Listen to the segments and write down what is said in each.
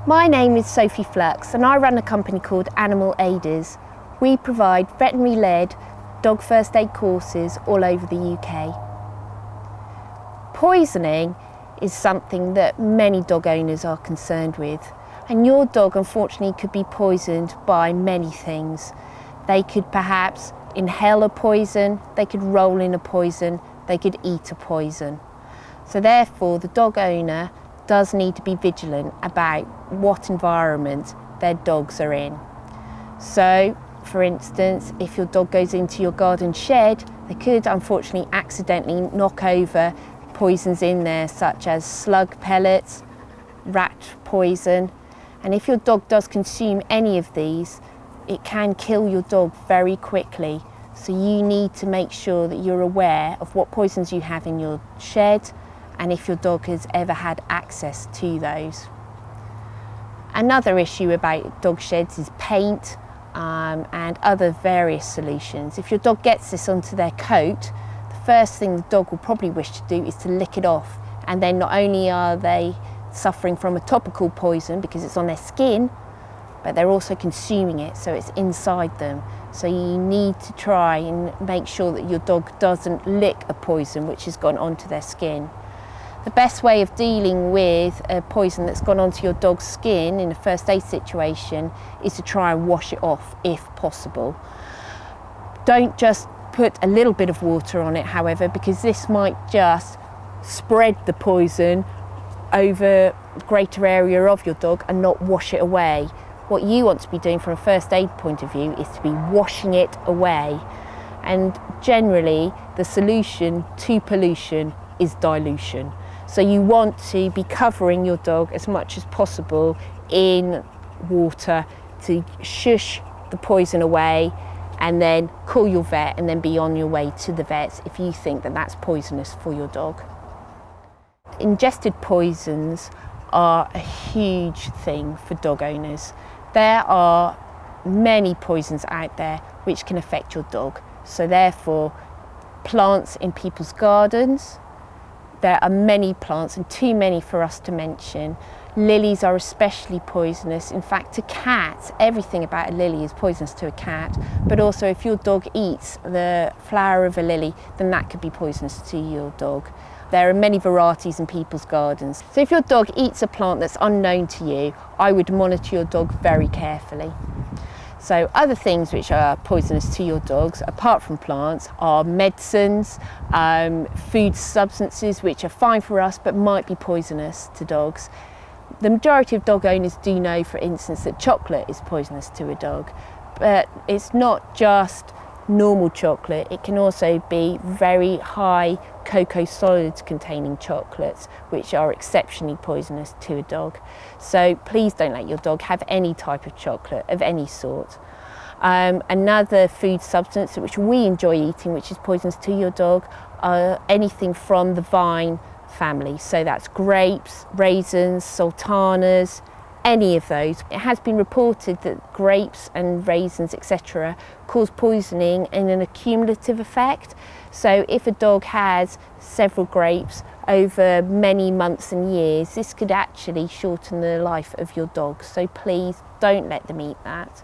My name is Sophie Flux and I run a company called Animal Aiders. We provide veterinary-led dog first aid courses all over the UK. Poisoning is something that many dog owners are concerned with, and your dog unfortunately could be poisoned by many things. They could perhaps inhale a poison, they could roll in a poison, they could eat a poison. So therefore the dog owner does need to be vigilant about what environment their dogs are in. So for instance, if your dog goes into your garden shed, they could unfortunately accidentally knock over poisons in there such as slug pellets, rat poison, and if your dog does consume any of these, it can kill your dog very quickly. So you need to make sure that you're aware of what poisons you have in your shed and if your dog has ever had access to those. Another issue about dog sheds is paint and other various solutions. If your dog gets this onto their coat, the first thing the dog will probably wish to do is to lick it off, and then not only are they suffering from a topical poison because it's on their skin, but they're also consuming it, so it's inside them. So you need to try and make sure that your dog doesn't lick a poison which has gone onto their skin. The best way of dealing with a poison that's gone onto your dog's skin in a first aid situation is to try and wash it off if possible. Don't just put a little bit of water on it, however, because this might just spread the poison over a greater area of your dog and not wash it away. What you want to be doing from a first aid point of view is to be washing it away. And generally, the solution to pollution is dilution. So you want to be covering your dog as much as possible in water to shush the poison away, and then call your vet and then be on your way to the vet if you think that that's poisonous for your dog. Ingested poisons are a huge thing for dog owners. There are many poisons out there which can affect your dog. So therefore, plants in people's gardens, there are many plants and too many for us to mention. Lilies are especially poisonous. In fact, to cats, everything about a lily is poisonous to a cat. But also if your dog eats the flower of a lily, then that could be poisonous to your dog. There are many varieties in people's gardens. So if your dog eats a plant that's unknown to you, I would monitor your dog very carefully. So other things which are poisonous to your dogs, apart from plants, are medicines, food substances which are fine for us but might be poisonous to dogs. The majority of dog owners do know, for instance, that chocolate is poisonous to a dog, but it's not just normal chocolate. It can also be very high cocoa solids containing chocolates, which are exceptionally poisonous to a dog. So please don't let your dog have any type of chocolate of any sort. Another food substance which we enjoy eating, which is poisonous to your dog, are anything from the vine family. So that's grapes, raisins, sultanas, any of those. It has been reported that grapes and raisins, etc., cause poisoning in an accumulative effect. So if a dog has several grapes over many months and years, this could actually shorten the life of your dog. So please don't let them eat that.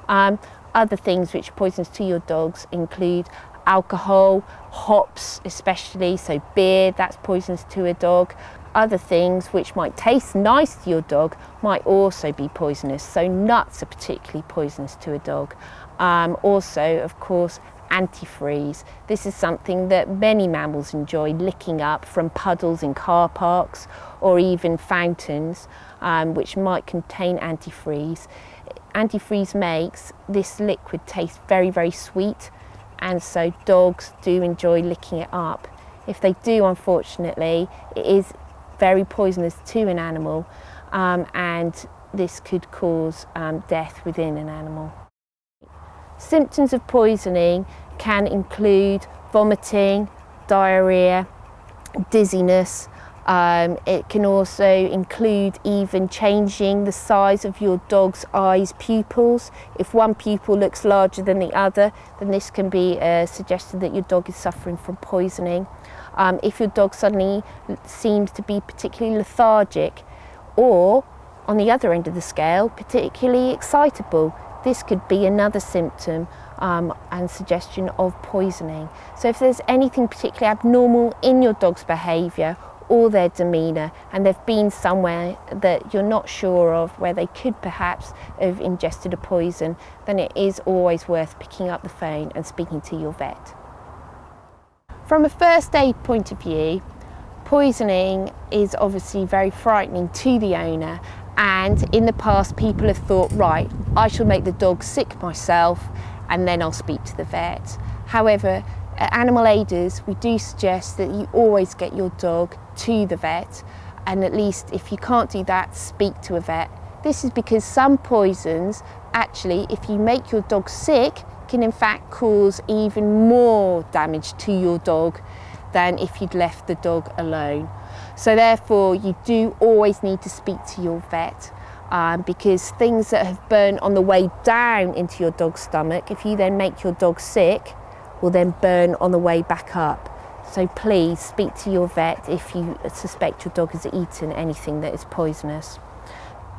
Other things which are poisonous to your dogs include alcohol, hops especially, so beer, that's poisonous to a dog. Other things which might taste nice to your dog might also be poisonous. So nuts are particularly poisonous to a dog. Also, of course, antifreeze. This is something that many mammals enjoy licking up from puddles in car parks or even fountains, which might contain antifreeze. Antifreeze makes this liquid taste very, very sweet, and so dogs do enjoy licking it up. If they do, unfortunately, it is very poisonous to an animal, and this could cause death within an animal. Symptoms of poisoning can include vomiting, diarrhea, dizziness. It can also include even changing the size of your dog's eyes pupils. If one pupil looks larger than the other, then this can be a suggestion that your dog is suffering from poisoning. If your dog suddenly seems to be particularly lethargic, or on the other end of the scale, particularly excitable. This could be another symptom and suggestion of poisoning. So if there's anything particularly abnormal in your dog's behaviour or their demeanour, and they've been somewhere that you're not sure of where they could perhaps have ingested a poison, then it is always worth picking up the phone and speaking to your vet. From a first aid point of view, poisoning is obviously very frightening to the owner, and in the past people have thought, right, I shall make the dog sick myself and then I'll speak to the vet. However, at Animal Aiders, we do suggest that you always get your dog to the vet, and at least if you can't do that, speak to a vet. This is because some poisons, actually, if you make your dog sick, can in fact cause even more damage to your dog than if you'd left the dog alone. So therefore, you do always need to speak to your vet, because things that have burned on the way down into your dog's stomach, if you then make your dog sick, will then burn on the way back up. So please speak to your vet if you suspect your dog has eaten anything that is poisonous.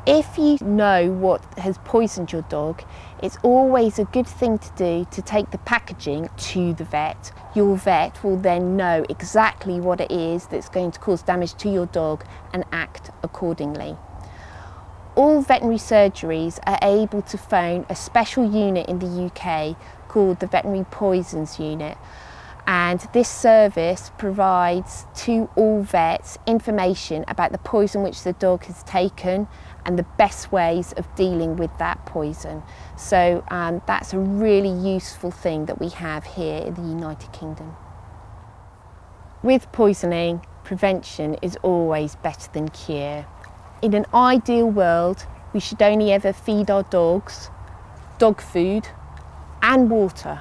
If you know what has poisoned your dog, it's always a good thing to do to take the packaging to the vet. Your vet will then know exactly what it is that's going to cause damage to your dog and act accordingly. All veterinary surgeries are able to phone a special unit in the UK called the Veterinary Poisons Unit, and this service provides to all vets information about the poison which the dog has taken and the best ways of dealing with that poison. So that's a really useful thing that we have here in the United Kingdom. With poisoning, prevention is always better than cure. In an ideal world, we should only ever feed our dogs dog food and water.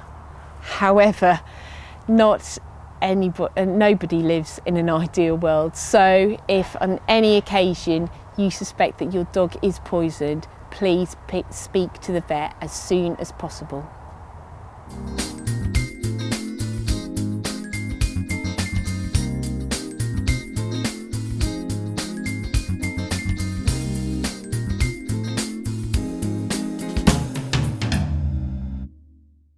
However, nobody lives in an ideal world. So if on any occasion you suspect that your dog is poisoned, please speak to the vet as soon as possible.